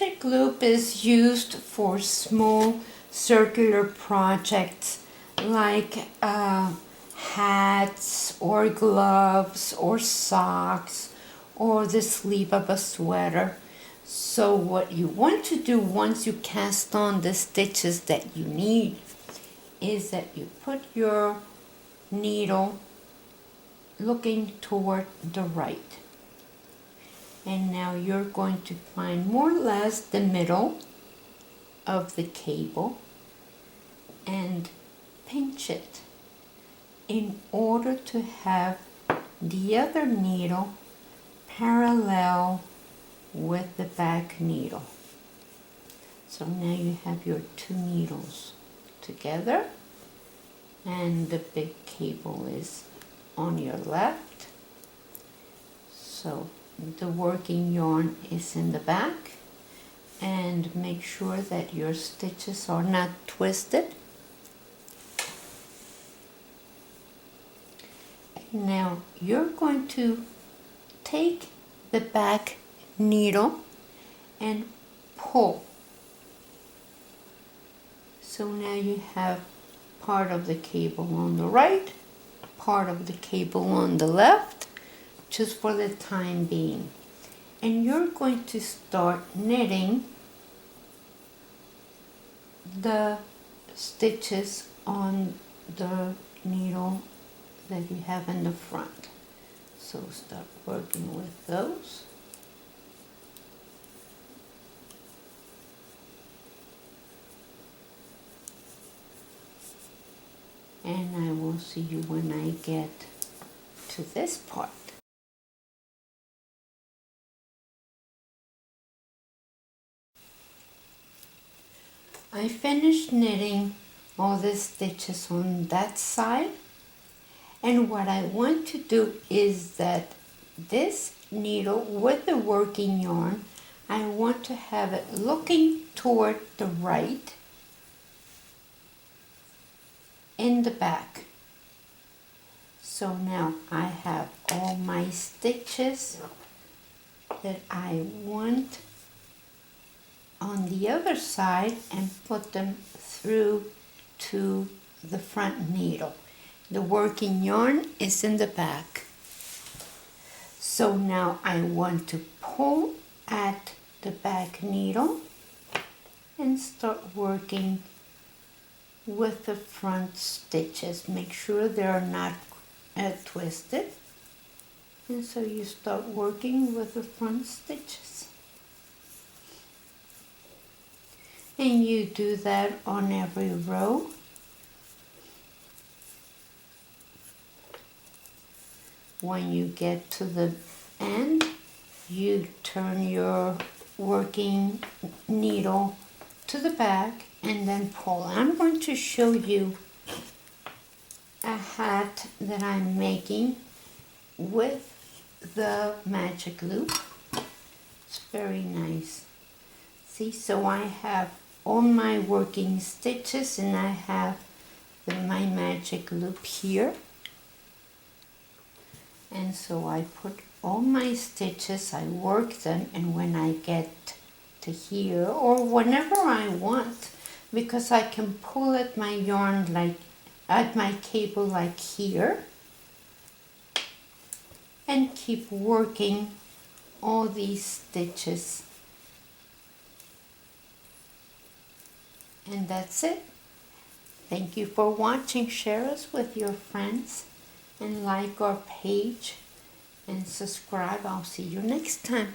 magic loop is used for small circular projects like hats or gloves or socks or the sleeve of a sweater. So what you want to do once you cast on the stitches that you need is that you put your needle looking toward the right. And now you're going to find more or less the middle of the cable and pinch it in order to have the other needle parallel with the back needle. So now you have your two needles together and the big cable is on your left. So the working yarn is in the back, and make sure that your stitches are not twisted. And now you're going to take the back needle and pull. So now you have part of the cable on the right, part of the cable on the left, just for the time being. And you're going to start knitting the stitches on the needle that you have in the front. So start working with those. And I will see you when I get to this part. I finished knitting all the stitches on that side, and what I want to do is that this needle with the working yarn, I want to have it looking toward the right in the back. So now I have all my stitches that I want on the other side and put them through to the front needle. The working yarn is in the back. So now I want to pull at the back needle and start working with the front stitches. Make sure they are not twisted. And so you start working with the front stitches. And you do that on every row. When you get to the end, you turn your working needle to the back and then pull. I'm going to show you a hat that I'm making with the magic loop. It's very nice. See, so I have all my working stitches and I have my magic loop here. And so I put all my stitches, I work them, and when I get to here, or whenever I want, because I can pull at my yarn like, at my cable like here, and keep working all these stitches. And that's it. Thank you for watching. Share us with your friends and like our page and subscribe. I'll see you next time.